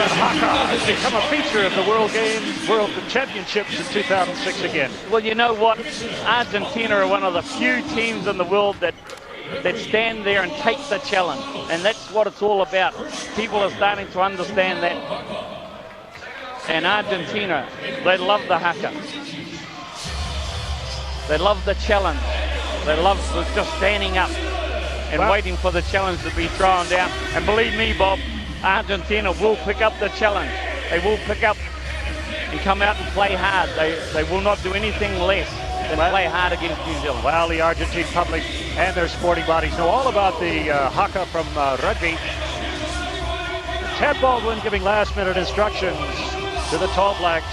Haka has become a feature of the World Championships in 2006 again. Well, you know what? Argentina are one of the few teams in the world that stand there and take the challenge. And that's what it's all about. People are starting to understand that. And Argentina, they love the haka. They love the challenge. They love just standing up and waiting for the challenge to be thrown down. And believe me, Bob, Argentina will pick up the challenge. They will pick up and come out and play hard. They will not do anything less than play hard against New Zealand. Well, the Argentine public and their sporting bodies know all about the haka from rugby. Ted Baldwin giving last-minute instructions to the Tall Blacks.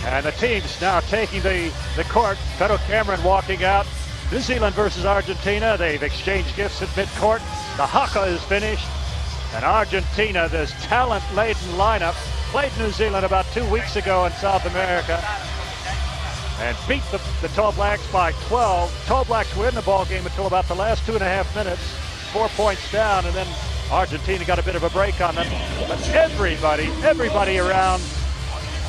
And the teams now taking the court. Pedro Cameron walking out. New Zealand versus Argentina. They've exchanged gifts at mid-court. The haka is finished. And Argentina, this talent-laden lineup, played New Zealand about 2 weeks ago in South America and beat the Tall Blacks by 12. Tall Blacks were in the ball game until about the last 2.5 minutes. 4 points down, and then Argentina got a bit of a break on them. But everybody around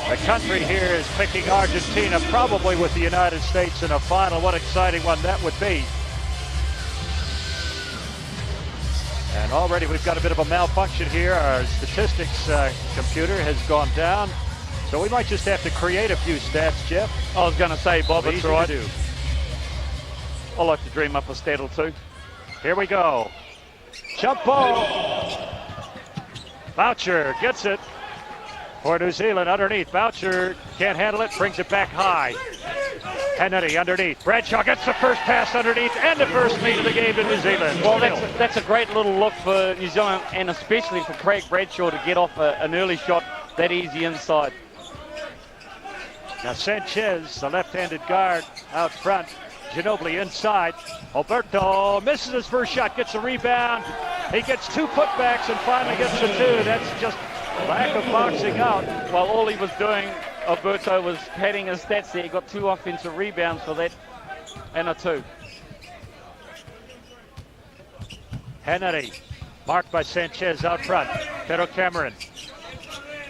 the country here is picking Argentina, probably with the United States in a final. What exciting one that would be. And already we've got a bit of a malfunction here. Our statistics computer has gone down. So we might just have to create a few stats, Jeff. I was going to say, Bob, it's right. Do. I like to dream up a stat or two. Here we go. Jump ball. Boucher gets it. For New Zealand underneath. Boucher can't handle it, brings it back high. Kennedy underneath. Bradshaw gets the first pass underneath and the first lead of the game to New Zealand. Well, that's a great little look for New Zealand, and especially for Craig Bradshaw to get off an early shot that easy inside. Now Sanchez, the left-handed guard out front. Ginobili inside. Alberto misses his first shot, gets a rebound. He gets 2 putbacks and finally gets the 2. That's just lack of boxing out. Well, all he was doing, Alberto, was padding his stats there. He got 2 offensive rebounds for that and a 2. Kennedy, marked by Sanchez out front. Pedro Cameron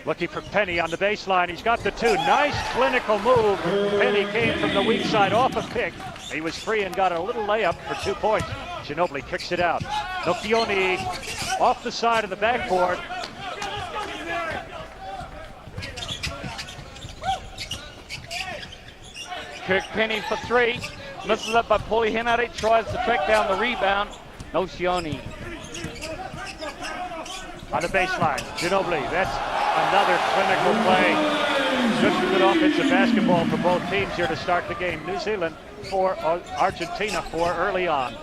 looking for Penny on the baseline. He's got the 2. Nice clinical move. Penny came from the weak side off a pick. He was free and got a little layup for 2 points. Ginobili kicks it out. Nocchioni off the side of the backboard. Kirk Penny for 3. Misses it, but Paulie Henare tries to track down the rebound. Nocioni. On the baseline, Ginobili. That's another clinical play. Good offensive basketball for both teams here to start the game. New Zealand 4, Argentina 4 early on.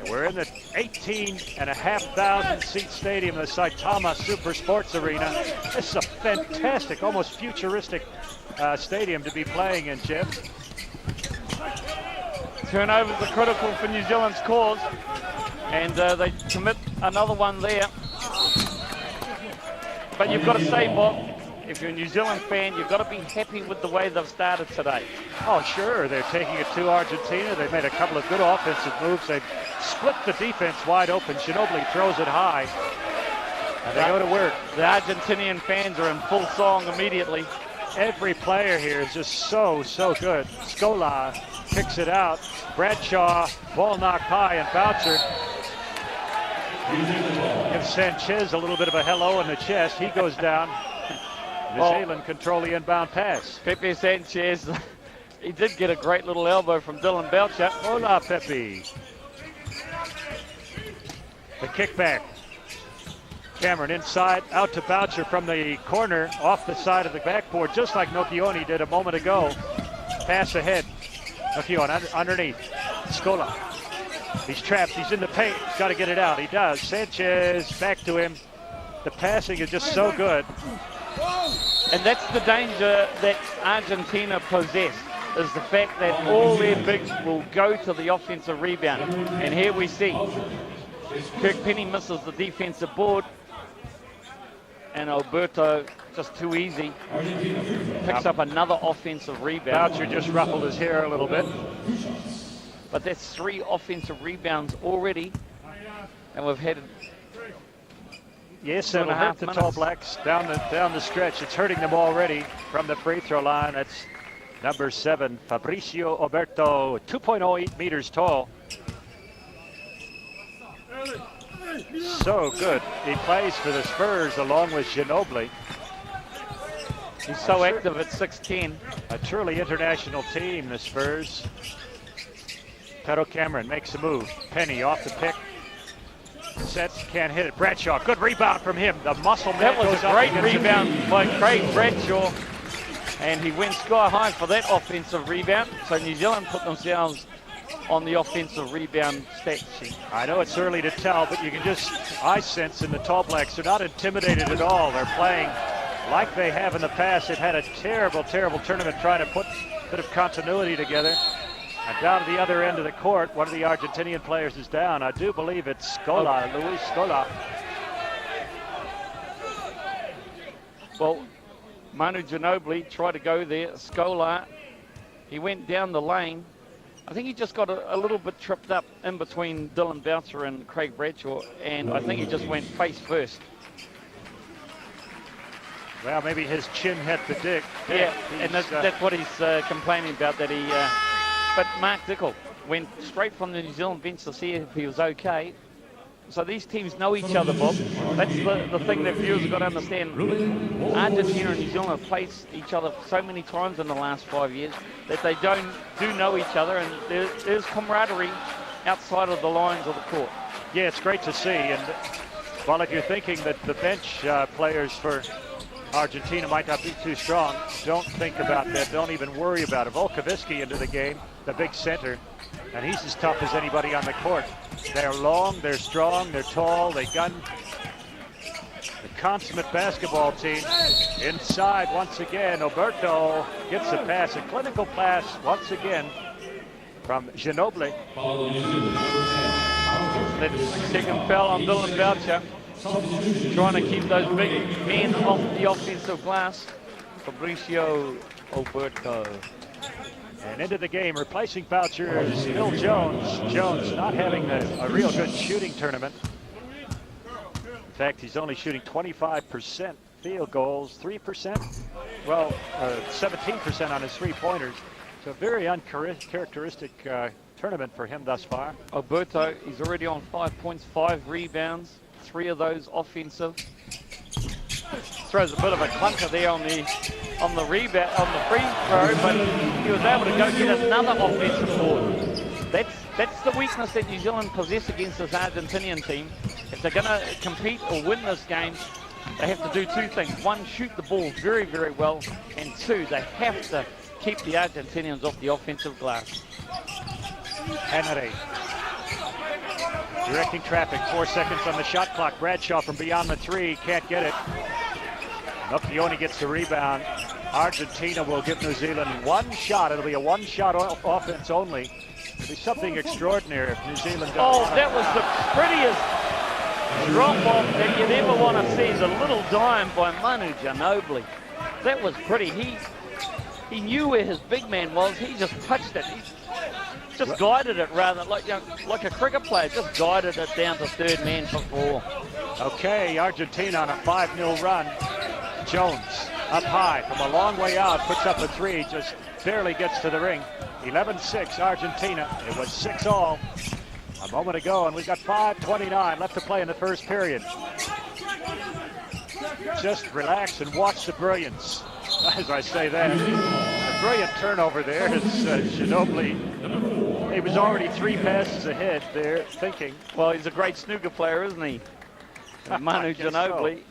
We're in the 18,500 seat stadium, the Saitama Super Sports Arena. This is a fantastic, almost futuristic stadium to be playing in, Jeff. Turnovers are critical for New Zealand's cause, and they commit another one there. But you've got to say, Bob, if you're a New Zealand fan, you've got to be happy with the way they've started today. Oh, sure. They're taking it to Argentina. They've made a couple of good offensive moves. They've split the defense wide open. Ginobili throws it high. And they go to work. The Argentinian fans are in full song immediately. Every player here is just so good. Scola kicks it out. Bradshaw, ball knocked high, and Boucher gives Sanchez a little bit of a hello in the chest. He goes down. New Zealand control the inbound pass. Pepe Sanchez, he did get a great little elbow from Dylan Belcher. Hola, Pepe. The kickback. Cameron inside, out to Boucher from the corner, off the side of the backboard, just like Nocchioni did a moment ago. Pass ahead. Nocchioni underneath. Scola. He's trapped. He's in the paint. He's got to get it out. He does. Sanchez back to him. The passing is just so good. And that's the danger that Argentina possessed. is the fact that all their bigs will go to the offensive rebound. And here we see Kirk Penny misses the defensive board, and Alberto, just too easy, picks up another offensive rebound. Boucher just ruffled his hair a little bit. But that's 3 offensive rebounds already, and we've had yes, it'll hurt the Tall Blacks down the stretch. It's hurting them already from the free throw line. That's number 7, Fabricio Alberto, 2.08 meters tall. So good. He plays for the Spurs along with Ginobili. He's so active at 6'10". A truly international team, the Spurs. Pedro Cameron makes a move. Penny off the pick. Sets, can't hit it. Bradshaw, good rebound from him. The muscle man That was goes a up great against him. rebound by Craig Bradshaw. And he went sky high for that offensive rebound. So New Zealand put themselves on the offensive rebound stat sheet. I know it's early to tell, but you can just, I sense in the Tall Blacks, they're not intimidated at all. They're playing like they have in the past. They've had a terrible, terrible tournament trying to put a bit of continuity together. And down to the other end of the court, one of the Argentinian players is down. I do believe it's Scola, Luis Scola. Well, Manu Ginobili tried to go there. Scola, he went down the lane. I think he just got a little bit tripped up in between Dylan Boucher and Craig Bradshaw, and I think he just went face first. Well, maybe his chin hit the dick. Yeah, and that's what he's complaining about, that he... but Mark Dickel went straight from the New Zealand bench to see if he was okay. So these teams know each other, Bob. That's the thing that viewers have got to understand. Argentina and New Zealand have played each other so many times in the last 5 years that they do know each other, and there's camaraderie outside of the lines of the court. Yeah, it's great to see. And well, if you're thinking that the bench players for Argentina might not be too strong, don't think about that. Don't even worry about it. Volkavisky into the game, the big center, and he's as tough as anybody on the court. They're long, they're strong, they're tall, they gun. The consummate basketball team. Inside once again, Alberto gets a pass, a clinical pass once again from Ginobili. That second foul on Dylan Boucher, trying to keep those big men off the offensive glass. Fabricio Alberto. And into the game, replacing Boucher is Phil Jones. Jones not having a real good shooting tournament. In fact, he's only shooting 25% field goals, 3%, well, 17% on his three-pointers. So very uncharacteristic tournament for him thus far. Alberto, he's already on 5 points, 5 rebounds, 3 of those offensive. Throws a bit of a clunker there on the rebound, on the free throw, but he was able to go get another offensive board. That's the weakness that New Zealand possess against this Argentinian team. If they're going to compete or win this game, they have to do 2 things. 1, shoot the ball very, very well, and 2, they have to keep the Argentinians off the offensive glass. Henry directing traffic, 4 seconds on the shot clock. Bradshaw from beyond the 3, can't get it. Nocchioni gets the rebound. Argentina will give New Zealand 1 shot. It'll be a 1-shot offense only. It'll be something extraordinary if New Zealand does. Oh, that was the prettiest drop-off that you'd ever want to see. The little dime by Manu Ginobili. That was pretty. He knew where his big man was. He just touched it. He just guided it rather like a cricket player. Just guided it down to third man for 4. Okay, Argentina on a 5-0 run. Jones up high from a long way out, puts up a 3, just barely gets to the ring. 11-6 Argentina. It was 6-all a moment ago, and we've got 5:29 left to play in the first period. Just relax and watch the brilliance. As I say that, a brilliant turnover there is Ginobili. He was already 3 passes ahead there, thinking. Well, he's a great snooker player, isn't he? Manu Ginobili.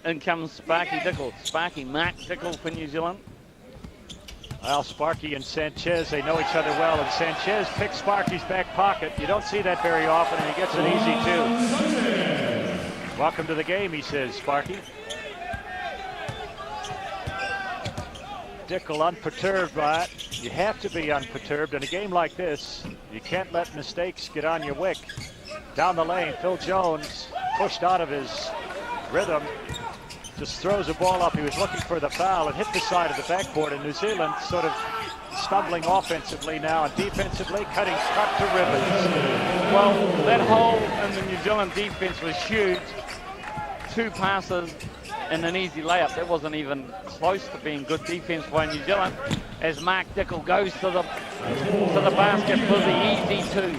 In comes Sparky Dickel. Sparky, Mark Dickel for New Zealand. Well, Sparky and Sanchez, they know each other well, and Sanchez picks Sparky's back pocket. You don't see that very often, and he gets it easy, too. Welcome to the game, he says, Sparky. Dickel unperturbed by it. You have to be unperturbed in a game like this. You can't let mistakes get on your wick. Down the lane, Phil Jones pushed out of his rhythm. Just throws the ball up. He was looking for the foul and hit the side of the backboard. And New Zealand sort of stumbling offensively now and defensively cut to ribbons. Well, that hole in the New Zealand defense was huge. 2 passes and an easy layup. That wasn't even close to being good defense by New Zealand. As Mark Dickel goes to the basket for the easy 2.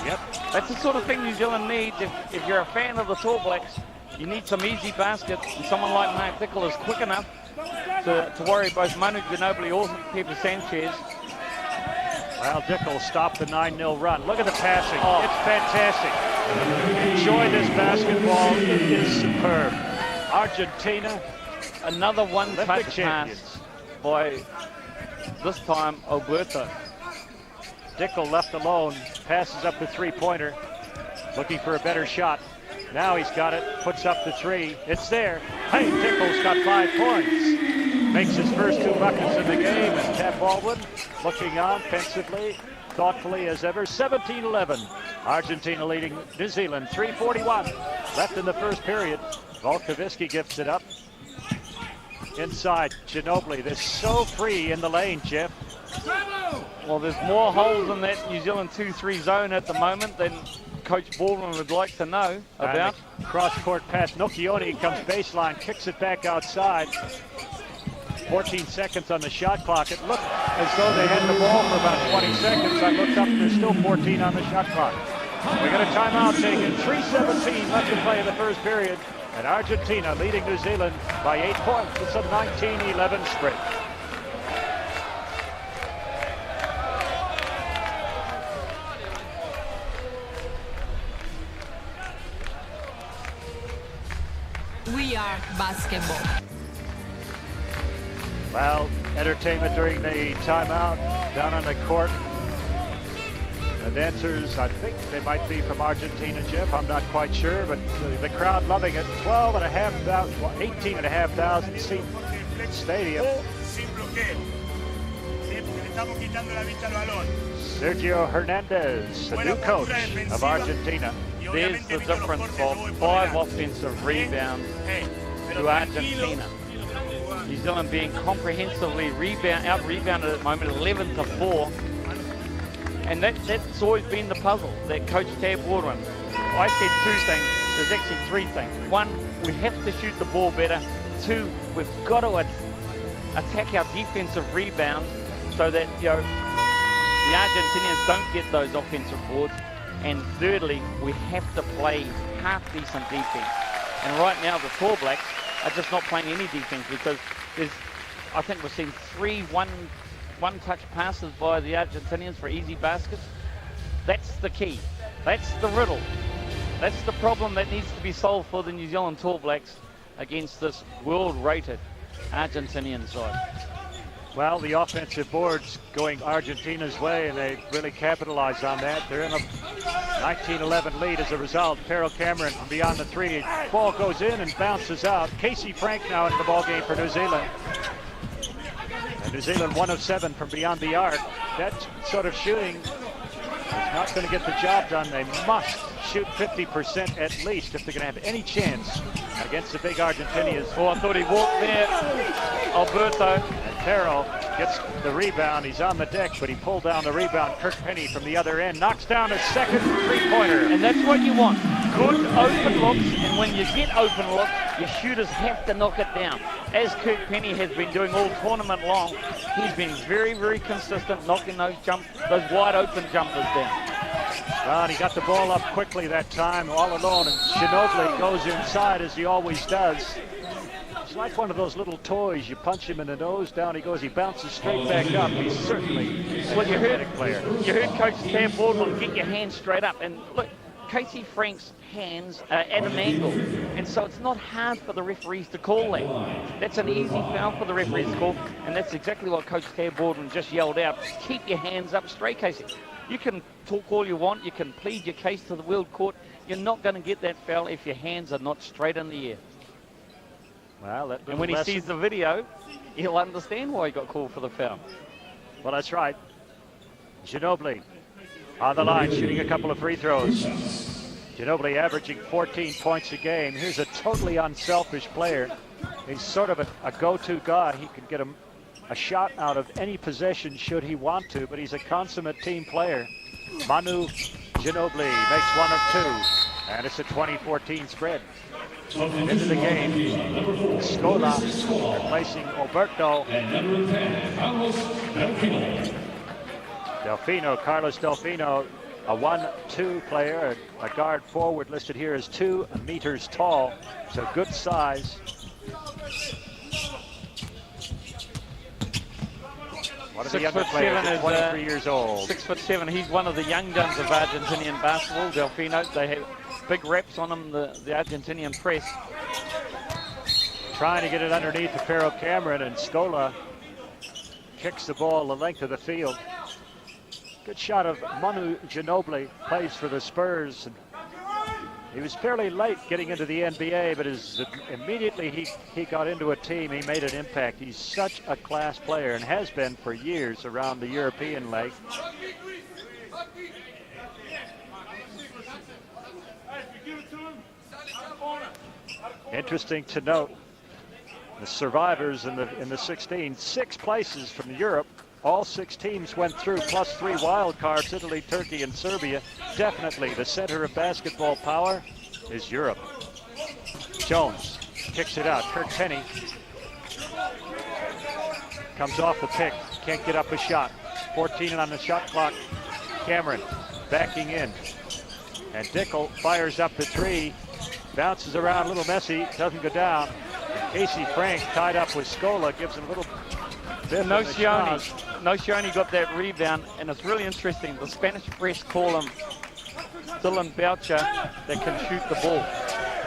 Yep. That's the sort of thing New Zealand needs. If you're a fan of the Tall Blacks, you need some easy baskets, and someone like Mark Dickel is quick enough to worry both Manu Ginobili or Pepe Sanchez. Well, Dickel stopped the 9-0 run. Look at the passing. Oh. It's fantastic. Enjoy this basketball. It is superb. Argentina, another one-touch pass by, this time, Alberto. Dickel left alone, passes up the three-pointer, looking for a better shot. Now he's got it, puts up the 3. It's there. Hey, Dickel's got 5 points. Makes his first 2 buckets in the game, and Tab Baldwin looking on offensively, thoughtfully as ever. 17-11. Argentina leading New Zealand. 3:41 left in the first period. Volkovitsky gifts it up. Inside, Ginobili. They're so free in the lane, Jeff. Well, there's more holes in that New Zealand 2-3 zone at the moment than Coach Baldwin would like to know about. Cross-court pass. Nocchioni comes baseline, kicks it back outside. 14 seconds on the shot clock. It looked as though they had the ball for about 20 seconds. I looked up, there's still 14 on the shot clock. We got a timeout taken. 3:17 left to play in the first period. And Argentina leading New Zealand by 8 points. It's a 19-11 sprint. We are basketball. Well, entertainment during the timeout down on the court. The dancers, I think they might be from Argentina, Jeff. I'm not quite sure, but the crowd loving it. 18,500 seat stadium. Sergio Hernandez, the new coach of Argentina. There's the difference, Bob. 5 offensive rebounds to Argentina. New Zealand being comprehensively out-rebounded at the moment, 11-4. And that's always been the puzzle that Coach Tab Baldwin. I said 2 things. There's actually 3 things. 1, we have to shoot the ball better. 2, we've got to attack our defensive rebounds so that the Argentinians don't get those offensive boards. And thirdly, we have to play half-decent defense. And right now, the Tall Blacks are just not playing any defense because I think we've seen 3 one-touch passes by the Argentinians for easy baskets. That's the key. That's the riddle. That's the problem that needs to be solved for the New Zealand Tall Blacks against this world-rated Argentinian side. Well, the offensive board's going Argentina's way, and they really capitalized on that. They're in a 19-11 lead as a result. Farrell Cameron from beyond the 3. Ball goes in and bounces out. Casey Frank now into the ball game for New Zealand. And New Zealand 1 of 7 from beyond the arc. That sort of shooting is not going to get the job done. They must shoot 50% at least if they're going to have any chance against the big Argentinians. Oh, I thought he walked there, Alberto. And Farrell gets the rebound. He's on the deck, but he pulled down the rebound. Kirk Penny from the other end knocks down a second three-pointer. And that's what you want. Good open looks, and when you get open looks, your shooters have to knock it down. As Kirk Penny has been doing all tournament long, he's been very, very consistent knocking those wide open jumpers down. Well, he got the ball up quickly that time, all alone, and Ginobili goes inside as he always does. It's like one of those little toys. You punch him in the nose, down he goes. He bounces straight back up. He's certainly a athletic player. You heard Coach Tab Baldwin get your hands straight up. And look, Casey Frank's hands are at an angle. And so it's not hard for the referees to call that. That's an easy foul for the referees to call. And that's exactly what Coach Tab Baldwin just yelled out. Keep your hands up straight, Casey. You can talk all you want. You can plead your case to the World Court. You're not going to get that foul if your hands are not straight in the air. Well, and when he sees the video, he'll understand why he got called for the foul. Well, that's right. Ginobili on the line, shooting a couple of free throws. Ginobili averaging 14 points a game. Here's a totally unselfish player. He's sort of a go-to guy. He can get a shot out of any possession should he want to, but he's a consummate team player. Manu Ginobili makes one of two, and it's a 20-14 spread. Into the game, Scola replacing Alberto. Carlos Delfino, a 1-2 player, a guard forward listed here as 2 meters tall, so good size. One of the younger players is 23 years old. 6'7". He's one of the young guns of Argentinian basketball. Delfino, they have big reps on him, the Argentinian press. Trying to get it underneath the Pero Cameron, and Scola kicks the ball the length of the field. Good shot of Manu Ginobili, plays for the Spurs. And he was fairly late getting into the NBA, but immediately he got into a team, he made an impact. He's such a class player and has been for years around the European leg. Interesting to note, the survivors in the 16, 6 places from Europe. All 6 teams went through, plus 3 wild cards, Italy, Turkey, and Serbia. Definitely the center of basketball power is Europe. Jones kicks it out. Kirk Penny comes off the pick, can't get up a shot. 14 on the shot clock. Cameron backing in. And Dickel fires up the 3. Bounces around, a little messy, doesn't go down. And Casey Frank tied up with Scola, gives him a little bit. Nocioni got that rebound, and it's really interesting. The Spanish press call him Dylan Boucher that can shoot the ball.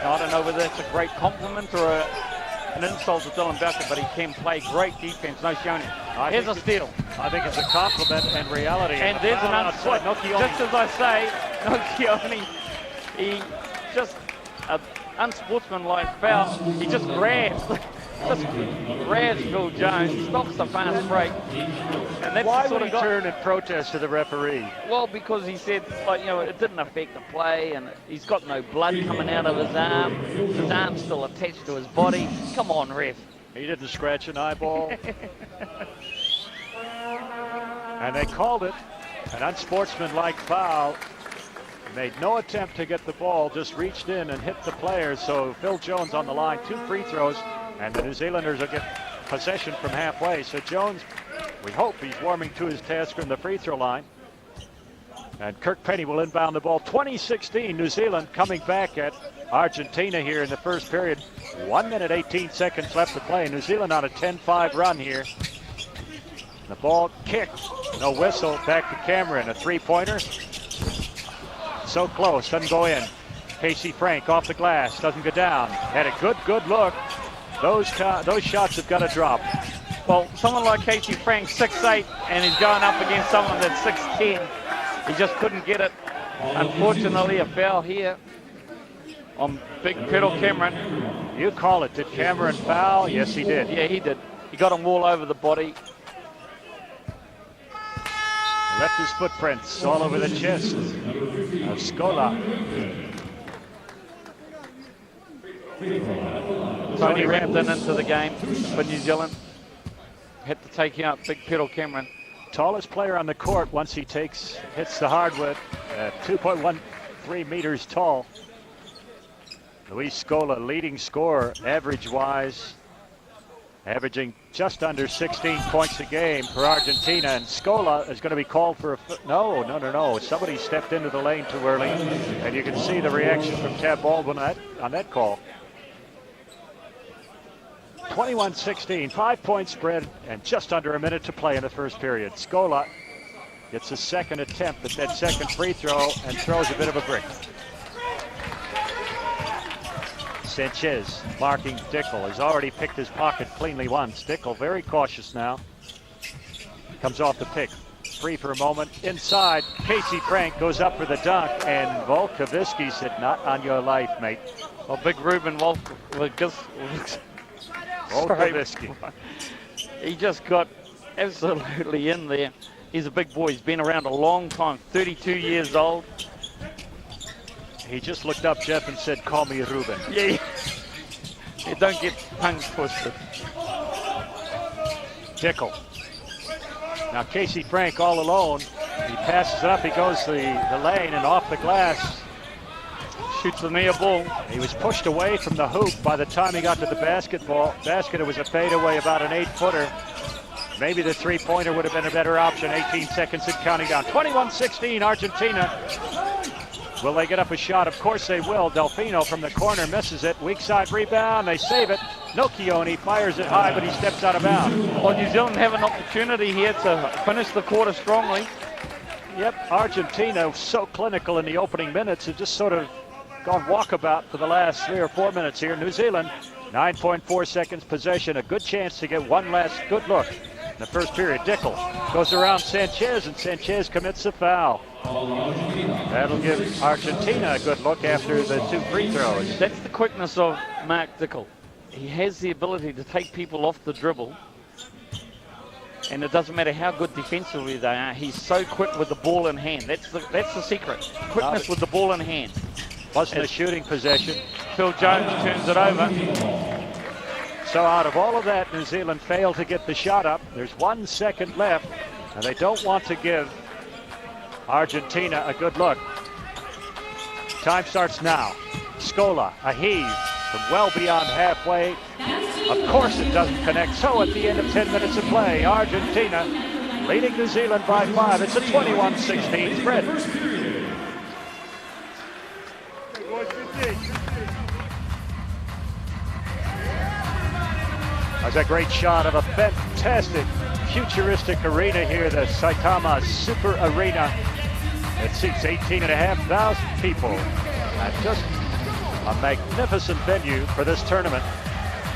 Now, I don't know whether that's a great compliment or an insult to Dylan Boucher, but he can play great defense. Nocioni. Here's a steal. I think it's a compliment and reality. And there's an outside. Just as I say, Nocioni, he just an unsportsmanlike foul. He just grabs Phil Jones, stops the fast break. And that's why sort would of he turn and protest to the referee? Well, because he said, it didn't affect the play, and he's got no blood coming out of his arm. His arm's still attached to his body. Come on, ref. He didn't scratch an eyeball. And they called it an unsportsmanlike foul. Made no attempt to get the ball, just reached in and hit the player. So Phil Jones on the line, 2 free throws, and the New Zealanders will get possession from halfway. So Jones, we hope he's warming to his task from the free throw line. And Kirk Penny will inbound the ball. 2016, New Zealand coming back at Argentina here in the first period. 1 minute, 18 seconds left to play. New Zealand on a 10-5 run here. The ball kicked, no whistle, back to Cameron, a 3-pointer. So close, doesn't go in. Casey Frank off the glass, doesn't go down. Had a good look. Those shots have got to drop. Well, someone like Casey Frank, 6'8", and he's going up against someone that's 6'10". He just couldn't get it. Unfortunately, a foul here on Big Pedal Cameron. You call it. Did Cameron foul? Yes, he did. Yeah, he did. He got him all over the body. Left his footprints all over the chest of Scola. Tony Rampton into the game for New Zealand. Had to take out Big Pedal Cameron. Tallest player on the court once he hits the hardwood. 2.13 meters tall. Luis Scola, leading scorer, average-wise, averaging just under 16 points a game for Argentina. And Scola is going to be called for a no. Somebody stepped into the lane too early, and you can see the reaction from Tab Baldwin on that call. 21-16, 5-point spread, and just under a minute to play in the first period. Scola gets a second attempt at that second free throw and throws a bit of a brick. Sanchez marking Dickel. He's already picked his pocket cleanly once. Dickel very cautious now. Comes off the pick. Free for a moment. Inside, Casey Frank goes up for the dunk, and Volkavisky said, "Not on your life, mate." Well, Big Ruben Volkavisky Sorry. Nowitzki. He just got absolutely in there. He's a big boy. He's been around a long time, 32 years old. He just looked up, Jeff, and said, "Call me Ruben." Yeah. Don't get tongue twisted. Dickel. Now Casey Frank all alone. He passes it up. He goes the lane and off the glass. Shoots the near ball. He was pushed away from the hoop by the time he got to the basket. It was a fadeaway, about an 8-footer. Maybe the three-pointer would have been a better option. 18 seconds and counting down. 21-16, Argentina. Will they get up a shot? Of course they will. Delfino from the corner misses it. Weak side rebound. They save it. Nocioni fires it high, but he steps out of bounds. Well, New Zealand have an opportunity here to finish the quarter strongly. Yep, Argentina so clinical in the opening minutes. Have just sort of gone walkabout for the last 3 or 4 minutes here. New Zealand, 9.4 seconds possession. A good chance to get one last good look in the first period. Dickel goes around Sanchez, and Sanchez commits a foul. That'll give Argentina a good look after the 2 free throws. That's the quickness of Mark Dickel. He has the ability to take people off the dribble, and it doesn't matter how good defensively they are. He's so quick with the ball in hand. That's the secret. Quickness with the ball in hand. Wasn't a shooting possession. Phil Jones turns it over. So out of all of that, New Zealand failed to get the shot up. There's 1 second left, and they don't want to give Argentina a good look. Time starts now. Scola, a heave from well beyond halfway. Of course it doesn't connect. So at the end of 10 minutes of play, Argentina leading New Zealand by 5. It's a 21-16 spread. That's a great shot of a fantastic futuristic arena here, the Saitama Super Arena. It seats 18,500 people. And just a magnificent venue for this tournament.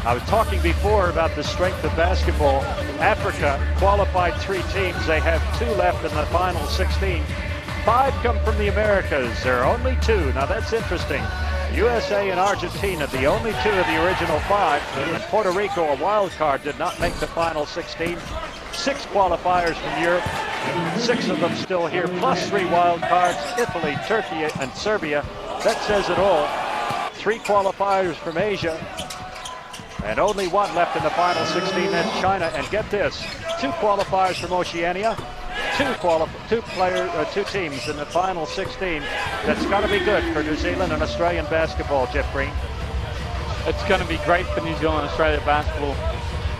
I was talking before about the strength of basketball. Africa qualified 3 teams. They have 2 left in the final 16. 5 come from the Americas. There are only 2. Now that's interesting. USA and Argentina, the only 2 of the original 5. And Puerto Rico, a wild card, did not make the final 16. 6 qualifiers from Europe, 6 of them still here, plus 3 wild cards, Italy, Turkey, and Serbia. That says it all. 3 qualifiers from Asia, and only 1 left in the final 16, that's China. And get this, 2 qualifiers from Oceania, 2 teams in the final 16. That's got to be good for New Zealand and Australian basketball, Jeff Green. It's going to be great for New Zealand and Australia basketball.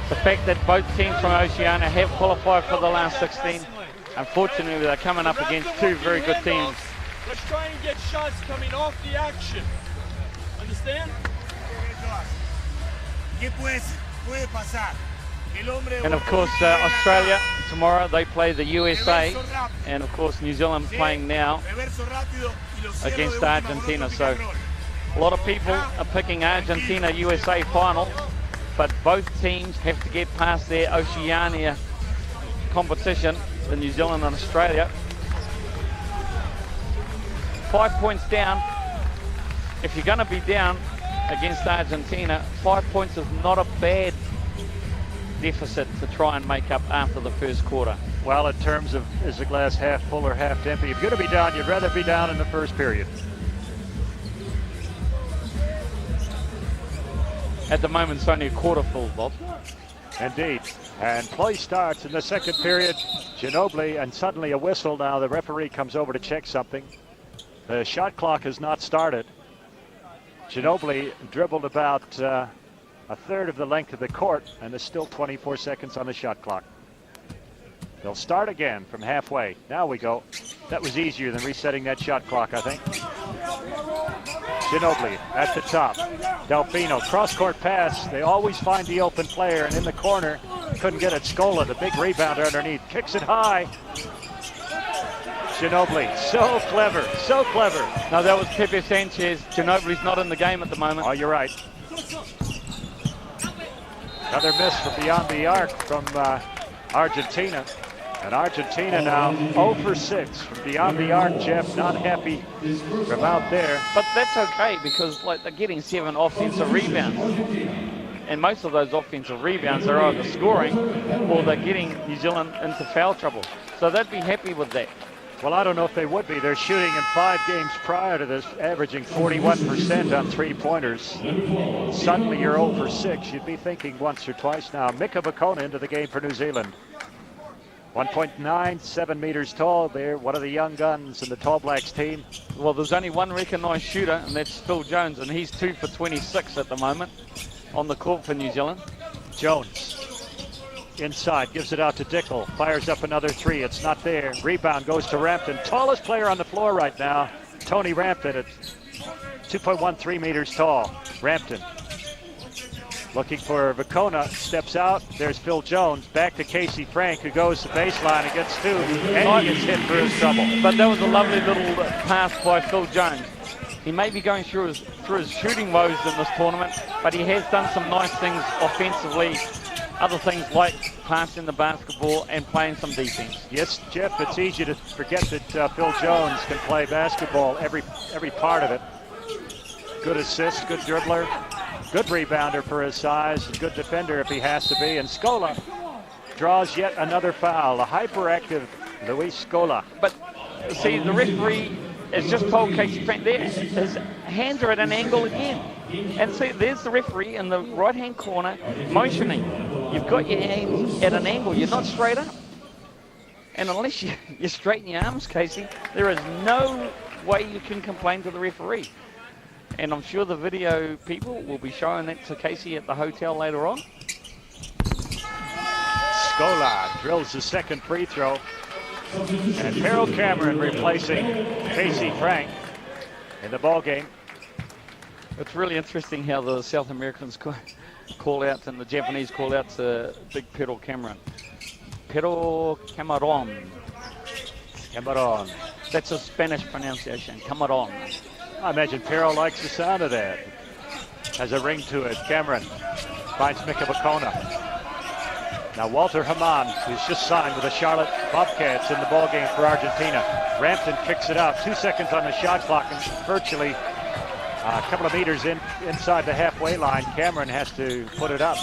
The fact that both teams from Oceania have qualified for the last 16. Unfortunately, they're coming up against 2 very good teams. Let's try and get shots coming off the action. Understand? And of course, Australia tomorrow, they play the USA. And of course, New Zealand playing now against Argentina. So a lot of people are picking Argentina USA final, but both teams have to get past their Oceania competition, the New Zealand and Australia. 5 points down. If you're going to be down against Argentina, 5 points is not a bad deficit to try and make up after the first quarter. Well, in terms of is the glass half full or half empty, if you're going to be down, you'd rather be down in the first period. At the moment, it's only a quarter full, Bob. Indeed. And play starts in the second period. Ginobili, and suddenly a whistle now. The referee comes over to check something. The shot clock has not started. Ginobili dribbled about a third of the length of the court, and there's still 24 seconds on the shot clock. They'll start again from halfway. Now we go. That was easier than resetting that shot clock, I think. Ginobili at the top. Delfino, cross-court pass. They always find the open player, and in the corner, couldn't get it. Scola, the big rebounder underneath, kicks it high. Ginobili, so clever, so clever. No, that was Pepe Sanchez. Ginobili's not in the game at the moment. Oh, you're right. Another miss from beyond the arc from Argentina. And Argentina now 0 for 6 from beyond the arc, Jeff. Not happy from out there. But that's okay, because like they're getting 7 offensive rebounds. And most of those offensive rebounds are either scoring or they're getting New Zealand into foul trouble. So they'd be happy with that. Well, I don't know if they would be. They're shooting in 5 games prior to this, averaging 41% on three-pointers. Suddenly you're 0 for 6. You'd be thinking once or twice now. Mika Vakona into the game for New Zealand. 1.97 meters tall there, one of the young guns in the Tall Blacks team. Well, there's only one recognised shooter, and that's Phil Jones, and he's 2 for 26 at the moment on the court for New Zealand. Jones inside, gives it out to Dickel, fires up another 3. It's not there. Rebound goes to Rampton. Tallest player on the floor right now, Tony Rampton at 2.13 meters tall. Rampton looking for Vakona, steps out. There's Phil Jones. Back to Casey Frank, who goes to baseline and gets 2. And he gets hit for his trouble. But that was a lovely little pass by Phil Jones. He may be going through his shooting woes in this tournament, but he has done some nice things offensively. Other things like passing the basketball and playing some defense. Yes, Jeff, it's easy to forget that Phil Jones can play basketball, every part of it. Good assist, good dribbler. Good rebounder for his size, a good defender if he has to be. And Scola draws yet another foul, a hyperactive Luis Scola. But see, the referee has just told Casey Frank there, his hands are at an angle again. And see, there's the referee in the right-hand corner motioning. You've got your hands at an angle, you're not straight up. And unless you straighten your arms, Casey, there is no way you can complain to the referee. And I'm sure the video people will be showing that to Casey at the hotel later on. Scola drills the second free throw. And Harold Cameron replacing Casey Frank in the ball game. It's really interesting how the South Americans call out and the Japanese call out to Big Pedro Cameron. Pedro Cameron. Cameron. That's a Spanish pronunciation. Cameron. I imagine Pero likes the sound of that. Has a ring to it. Cameron finds Mika Vakona. Now Walter Haman, who's just signed with the Charlotte Bobcats in the ballgame for Argentina. Rampton kicks it out. 2 seconds on the shot clock and virtually a couple of meters inside the halfway line. Cameron has to put it up.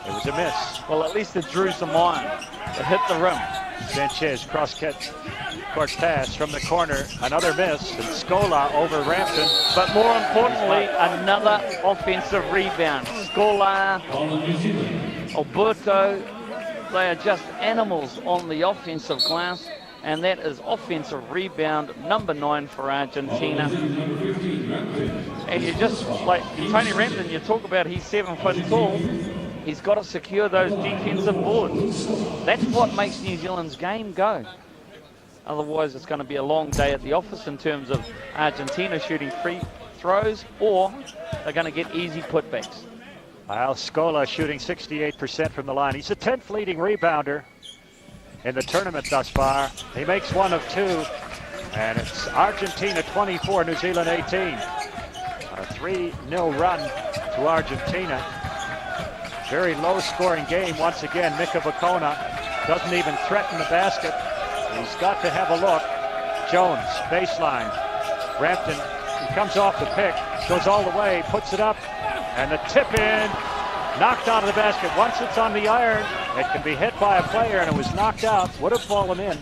It was a miss. Well, at least it drew some line. It hit the rim. Sanchez cross-court pass from the corner. Another miss. And Scola over Rampton. But more importantly, another offensive rebound. Scola, Alberto, they are just animals on the offensive glass. And that is offensive rebound number 9 for Argentina. And you just, like Tony Rampton, you talk about he's 7 foot tall. He's got to secure those defensive boards. That's what makes New Zealand's game go. Otherwise, it's going to be a long day at the office in terms of Argentina shooting free throws, or they're going to get easy putbacks. Al Scola shooting 68% from the line. He's the 10th leading rebounder in the tournament thus far. He makes 1 of 2, and it's Argentina 24, New Zealand 18. A 3-0 run to Argentina. Very low scoring game once again. Mika Vakona doesn't even threaten the basket. He's got to have a look. Jones, baseline. Rampton, he comes off the pick, goes all the way, puts it up, and the tip in. Knocked out of the basket. Once it's on the iron, it can be hit by a player, and it was knocked out. Would have fallen in.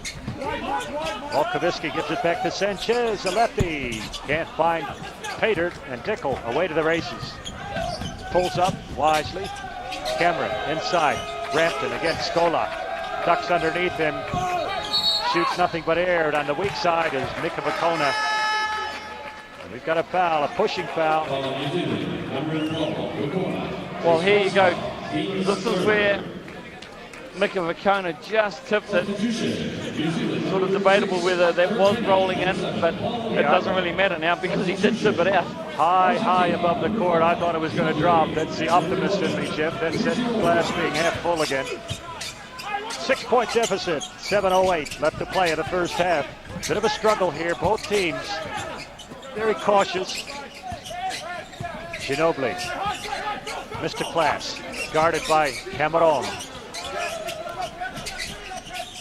Volkovitsky gives it back to Sanchez, a lefty. Can't find Pater, and Dickel away to the races. Pulls up wisely. Cameron inside. Rampton against Scola. Ducks underneath him. Shoots nothing but air. And on the weak side is Mika Vakona. And we've got a foul, a pushing foul. Well, here you go. This is where Mika Vakona just tipped it. Sort of debatable whether that was rolling in, but it doesn't really matter now because he did tip it out. High above the court. I thought it was going to drop. That's the optimist in me, Jeff. That's it. Glass being half full again. 6-point deficit. 7:08 left to play in the first half. Bit of a struggle here. Both teams very cautious. Ginobili, Mr. Class, guarded by Cameron.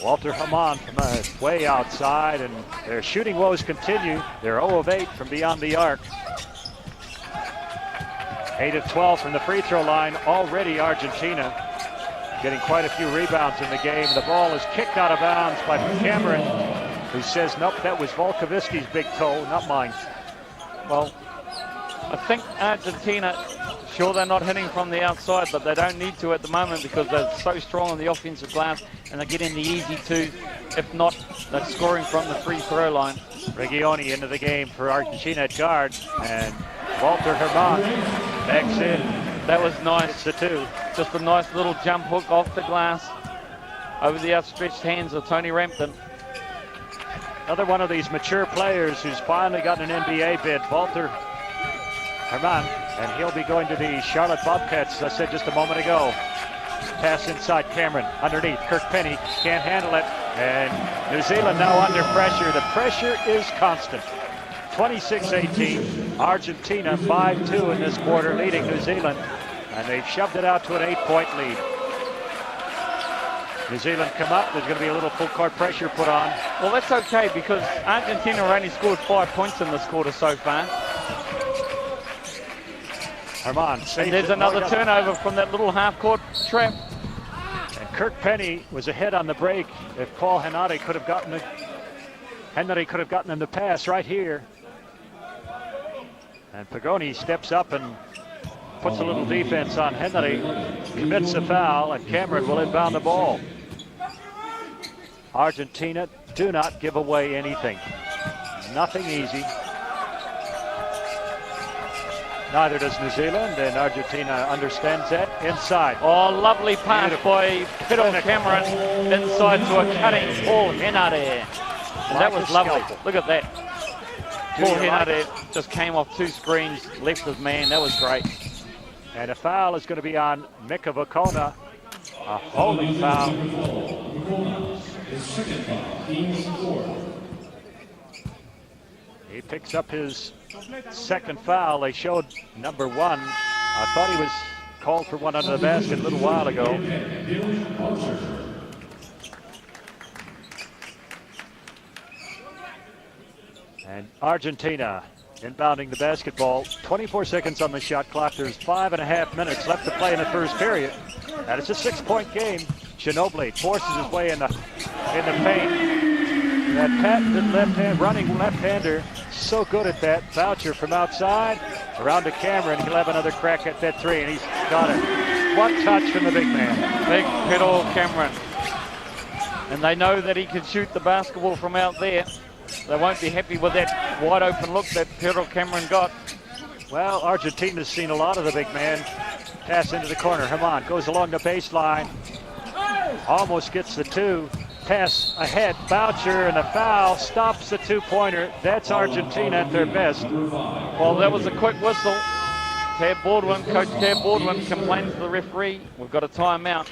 Walter Haman from way outside, and their shooting woes continue. They're 0 of 8 from beyond the arc. 8 of 12 from the free throw line. Already Argentina getting quite a few rebounds in the game. The ball is kicked out of bounds by Cameron, who says, nope, that was Volkovitsky's big toe, not mine. Well, I think Argentina, sure they're not hitting from the outside, but they don't need to at the moment because they're so strong on the offensive glass and they're getting the easy two. If not, they're scoring from the free throw line. Regioni into the game for Argentina at guard, and Walter Herman backs in. That was nice. It's the two. Just a nice little jump hook off the glass over the outstretched hands of Tony Rampton. Another one of these mature players who's finally gotten an NBA bid, Walter Herman, and he'll be going to the Charlotte Bobcats, as I said just a moment ago. Pass inside Cameron, underneath, Kirk Penny can't handle it, and New Zealand now under pressure. The pressure is constant. 26-18, Argentina 5-2 in this quarter, leading New Zealand, and they've shoved it out to an 8-point lead. New Zealand come up, there's going to be a little full court pressure put on. Well, that's okay because Argentina have only scored 5 points in this quarter so far. Herman saves And there's another turnover from that little half-court trap. And Kirk Penny was ahead on the break. If Paul Henry could have gotten him the pass right here. And Pagoni steps up and puts a little defense on Henry, commits a foul, and Cameron will inbound the ball. Argentina do not give away anything. Nothing easy. Neither does New Zealand, and Argentina understands that. Inside. Oh, lovely pass by Pedro Cameron inside to a cutting Paul Henry. And that was lovely. Look at that. Paul Henry just came off 2 screens, left his man. That was great. And a foul is going to be on Mika Vukona. A holding foul. He picks up his second foul. They showed number 1. I thought he was called for one under the basket a little while ago. And Argentina inbounding the basketball. 24 seconds on the shot clock. There's 5.5 minutes left to play in the first period. And it's a 6-point game. Ginobili forces his way in the paint. That patented left-hand, running left-hander, so good at that. Voucher from outside, around to Cameron. He'll have another crack at that 3, and he's got it. One touch from the big man. Big Pedro Cameron. And they know that he can shoot the basketball from out there. They won't be happy with that wide open look that Pedro Cameron got. Well, Argentina's seen a lot of the big man. Pass into the corner. Herman goes along the baseline. Almost gets the 2. Pass ahead. Voucher, and a foul stops the 2-pointer. That's Argentina at their best. Well, that was a quick whistle. Coach Tab Baldwin complains to the referee. We've got a timeout.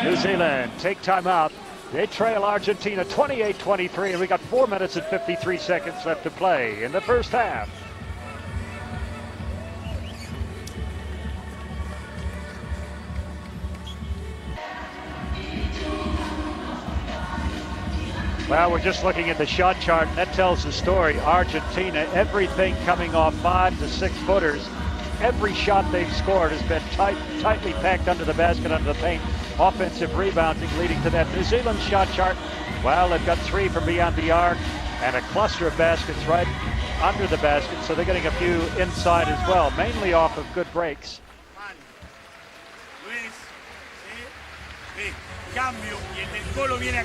New Zealand take timeout. They trail Argentina 28-23, and we got 4 minutes and 53 seconds left to play in the first half. Well, we're just looking at the shot chart, and that tells the story. Argentina, everything coming off 5 to 6 footers. Every shot they've scored has been tightly packed under the basket, under the paint. Offensive rebounding leading to that. New Zealand shot chart, well, they've got 3 from beyond the arc and a cluster of baskets right under the basket, so they're getting a few inside as well, mainly off of good breaks.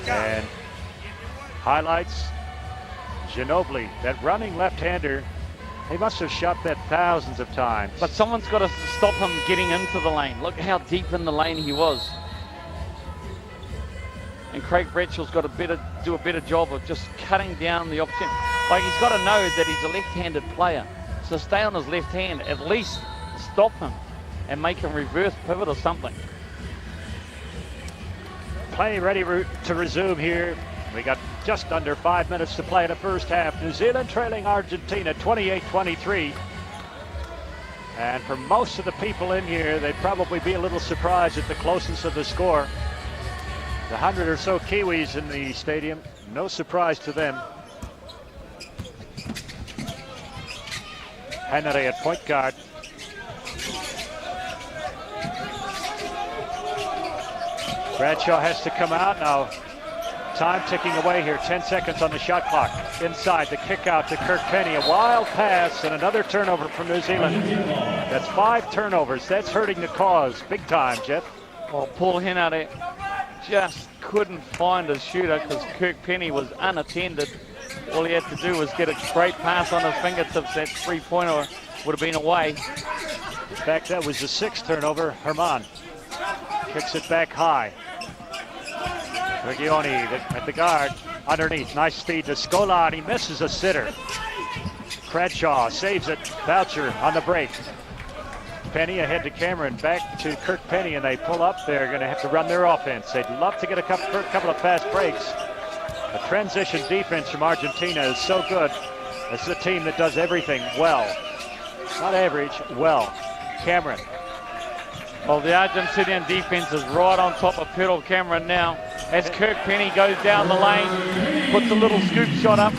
And highlights, Ginobili, that running left-hander, he must have shot that thousands of times. But someone's got to stop him getting into the lane. Look how deep in the lane he was. And Craig Bradshaw's got to do a better job of just cutting down the opportunity. Like, he's got to know that he's a left-handed player. So stay on his left hand, at least stop him and make him reverse pivot or something. Play ready to resume here. We got just under 5 minutes to play in the first half. New Zealand trailing Argentina 28-23. And for most of the people in here, they'd probably be a little surprised at the closeness of the score. The 100 or so Kiwis in the stadium, no surprise to them. Henry at point guard. Bradshaw has to come out now. Time ticking away here. 10 seconds on the shot clock. Inside, the kick out to Kirk Penny. A wild pass and another turnover from New Zealand. That's 5 turnovers. That's hurting the cause big time, Jet. Well, Paul Henare just couldn't find a shooter because Kirk Penny was unattended. All he had to do was get a great pass on his fingertips. That three-pointer would have been away. In fact, that was the 6th turnover. Herman kicks it back high. Regioni at the guard. Underneath, nice speed to Scola, and he misses a sitter. Bradshaw saves it. Boucher on the break. Penny ahead to Cameron, back to Kirk Penny, and they pull up. They're going to have to run their offense. They'd love to get a couple of fast breaks. The transition defense from Argentina is so good. This is a team that does everything well. Not average, well. Cameron. Well, the Argentinian defense is right on top of Pearl Cameron now. As Kirk Penny goes down the lane, puts a little scoop shot up,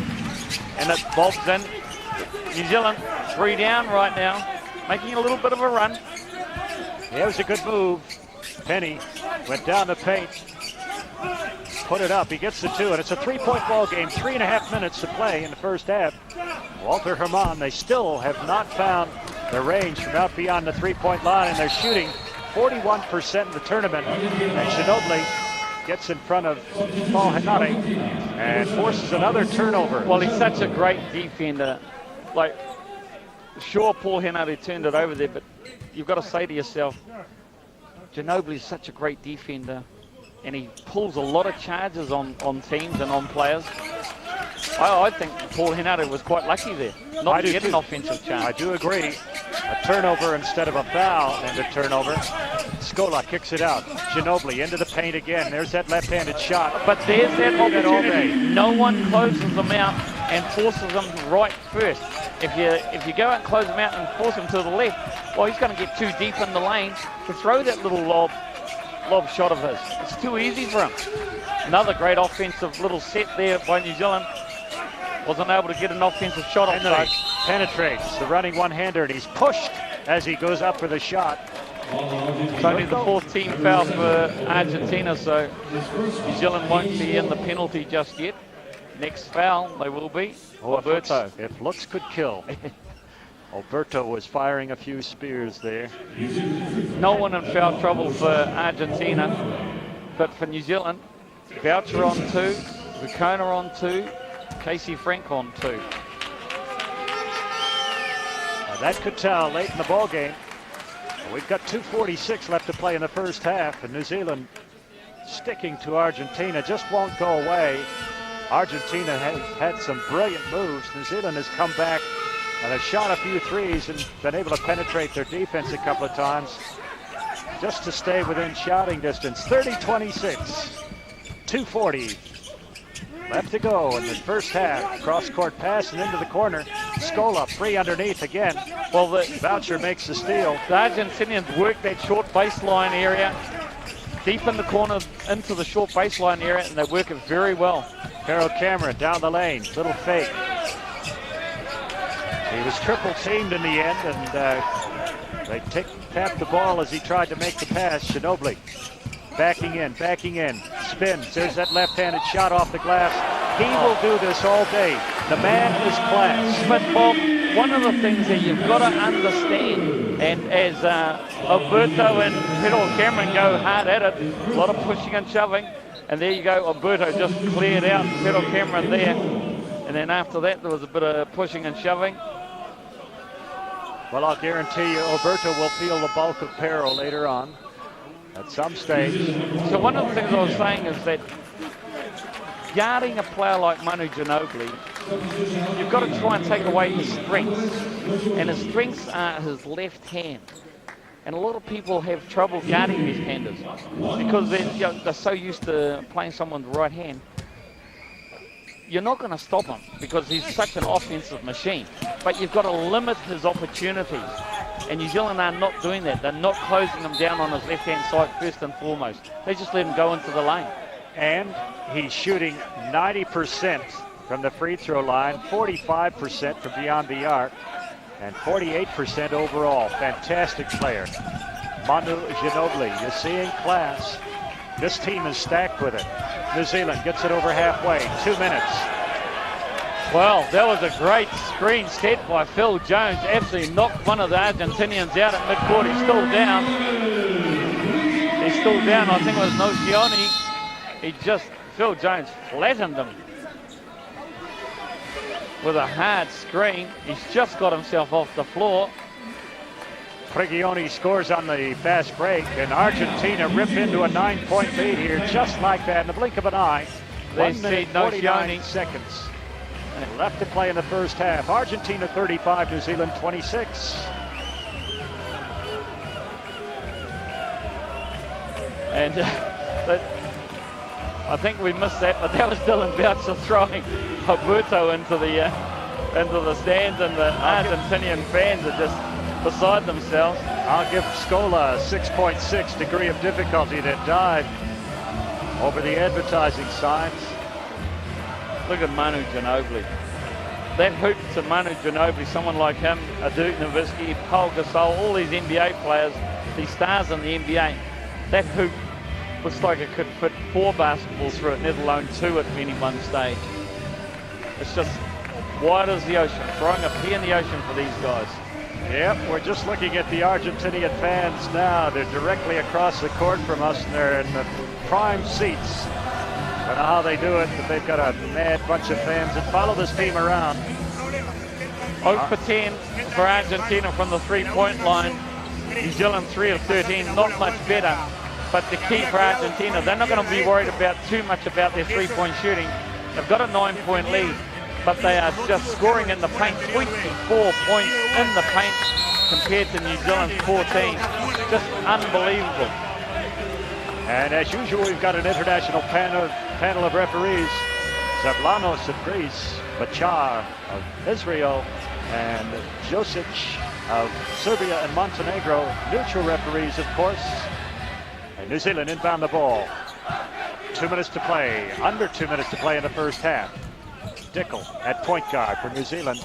and it bobs in. New Zealand 3 down right now, making a little bit of a run. Yeah, it was a good move. Penny went down the paint, put it up. He gets the 2, and it's a 3-point ball game. 3.5 minutes to play in the first half. Walter Herman, they still have not found the range from out beyond the 3-point line, and they're shooting 41% in the tournament. And Ginobili gets in front of Paul Henare and forces another turnover. Well, he's such a great defender. Like, sure, Paul Henare turned it over there, but you've got to say to yourself, Ginobili is such a great defender, and he pulls a lot of charges on teams and on players. I think Paul Henare was quite lucky there, not to get an offensive charge. I do agree. A turnover instead of a foul and a turnover. Scola kicks it out. Ginobili into the paint again. There's that left-handed shot. But there's that opportunity. No one closes them out and forces them right first. If you go out and close them out and force them to the left, well, he's going to get too deep in the lane to throw that little lob shot of his. It's too easy for him. Another great offensive little set there by New Zealand. Wasn't able to get an offensive shot off. Penetrates the running one-hander, and he's pushed as he goes up for the shot. It's only the 4th team foul for Argentina, so New Zealand won't be in the penalty just yet. Next foul, they will be. Alberto, if looks could kill. Alberto was firing a few spears there. No one in foul trouble for Argentina, but for New Zealand, Boucher on 2, Vicona on 2, Casey Frank on 2. Now that could tell late in the ball game. We've got 2:46 left to play in the first half, and New Zealand sticking to Argentina just won't go away. Argentina has had some brilliant moves. New Zealand has come back and has shot a few threes and been able to penetrate their defense a couple of times just to stay within shouting distance. 30-26, 2:40 left to go in the first half. Cross-court pass and into the corner. Scola free underneath again. Well, the Boucher makes the steal. The Argentinians work that short baseline area deep in the corner into the short baseline area, and they work it very well. Harold Cameron down the lane, little fake. He was triple teamed in the end, and they tapped the ball as he tried to make the pass. Ginobili backing in, spins. There's that left-handed shot off the glass. He will do this all day. The man is class. But Bob, one of the things that you've got to understand, and as Alberto and Pearl Cameron go hard at it, a lot of pushing and shoving, and there you go, Alberto just cleared out Pearl Cameron there, and then after that there was a bit of pushing and shoving. Well, I'll guarantee you Alberto will feel the bulk of Pearl later on at some stage. So one of the things I was saying is that guarding a player like Manu Ginobili, you've got to try and take away his strengths. And his strengths are his left hand. And a lot of people have trouble guarding these handers because they're so used to playing someone's right hand. You're not going to stop him because he's such an offensive machine. But you've got to limit his opportunities. And New Zealand are not doing that. They're not closing him down on his left-hand side first and foremost. They just let him go into the lane. And he's shooting 90% from the free throw line, 45% from beyond the arc, and 48% overall. Fantastic player. Manu Ginobili, you're seeing class. This team is stacked with it. New Zealand gets it over halfway. 2 minutes. Well, that was a great screen set by Phil Jones. Absolutely knocked one of the Argentinians out at midcourt. He's still down. He's still down. I think it was Nocioni. Phil Jones flattened him with a hard screen. He's just got himself off the floor. Prigioni scores on the fast break, and Argentina rip into a 9-point lead here, just like that, in the blink of an eye. They 1 minute, see 49 seconds left to play in the first half. Argentina 35, New Zealand 26. And I think we missed that, but that was Dylan Boucher throwing Alberto into the stands, and the Argentinian fans are just beside themselves. I'll give Scola a 6.6 degree of difficulty. That dive over the advertising signs. Look at Manu Ginobili. That hoop to Manu Ginobili, someone like him, Dirk Nowitzki, Paul Gasol, all these NBA players, these stars in the NBA, that hoop looks like it could fit 4 basketballs through it, let alone 2 at any one stage. It's just wide as the ocean, throwing a pea in the ocean for these guys. Yep, we're just looking at the Argentinian fans now. They're directly across the court from us, and they're in the prime seats. I don't know how they do it, but they've got a mad bunch of fans that follow this team around. 0 for 10 for Argentina from the three-point line. New Zealand 3 of 13, not much better. But the key for Argentina, they're not going to be worried about too much about their three-point shooting. They've got a 9-point lead, but they are just scoring in the paint. 24 points in the paint compared to New Zealand's 14. Just unbelievable. And as usual, we've got an international panel of referees. Zavlanos of Greece, Bachar of Israel, and Josic of Serbia and Montenegro. Neutral referees, of course. And New Zealand inbound the ball. 2 minutes to play. Under 2 minutes to play in the first half. Dickel at point guard for New Zealand.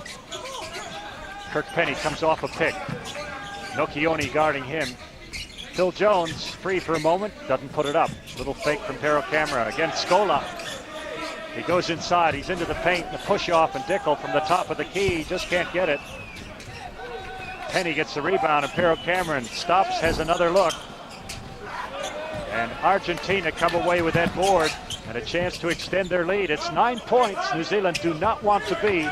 Kirk Penny comes off a pick. Nocioni guarding him. Phil Jones free for a moment, doesn't put it up. Little fake from Pero Camera against Scola. He goes inside, he's into the paint, the push off, and Dickel from the top of the key just can't get it. Penny gets the rebound, and Pero Cameron stops, has another look. And Argentina come away with that board and a chance to extend their lead. It's 9 points. New Zealand do not want to be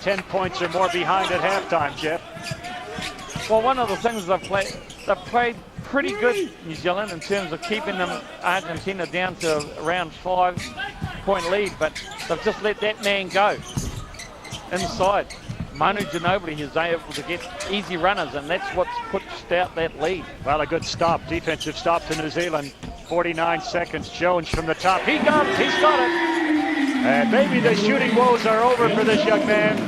10 points or more behind at halftime, Jeff. Well, one of the things they've played pretty good, New Zealand, in terms of keeping Argentina down to around 5-point lead, but they've just let that man go inside. Manu Ginobili is able to get easy runners, and that's what's pushed out that lead. Well, a good stop, defensive stop to New Zealand. 49 seconds. Jones from the top. He's got it. And maybe the shooting woes are over for this young man.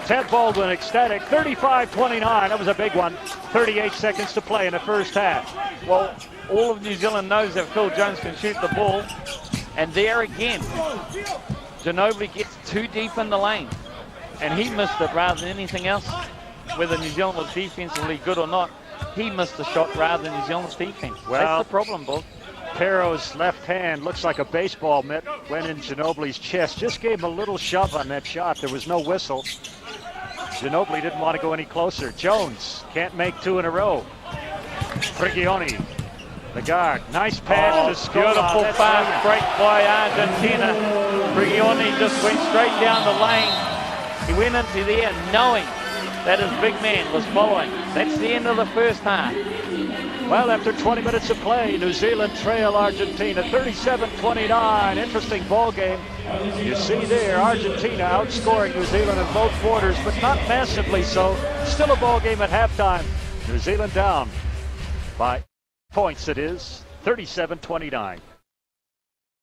Ted Baldwin ecstatic. 35-29. That was a big one. 38 seconds to play in the first half. Well, all of New Zealand knows that Phil Jones can shoot the ball. And there again, Ginobili gets too deep in the lane. And he missed it rather than anything else. Whether New Zealand was defensively good or not, he missed the shot rather than New Zealand's defense. Well, that's the problem, Bob. Pero's left hand looks like a baseball mitt. Went in Ginobili's chest. Just gave him a little shove on that shot. There was no whistle. Ginobili didn't want to go any closer. Jones can't make 2 in a row. Prigioni, the guard. Nice pass to Scola. Beautiful fast break by Argentina. Prigioni just went straight down the lane. He went into there knowing that his big man was following. That's the end of the first half. Well, after 20 minutes of play, New Zealand trail Argentina 37-29. Interesting ball game. You see there, Argentina outscoring New Zealand in both quarters, but not massively so. Still a ball game at halftime. New Zealand down by points, it is 37-29.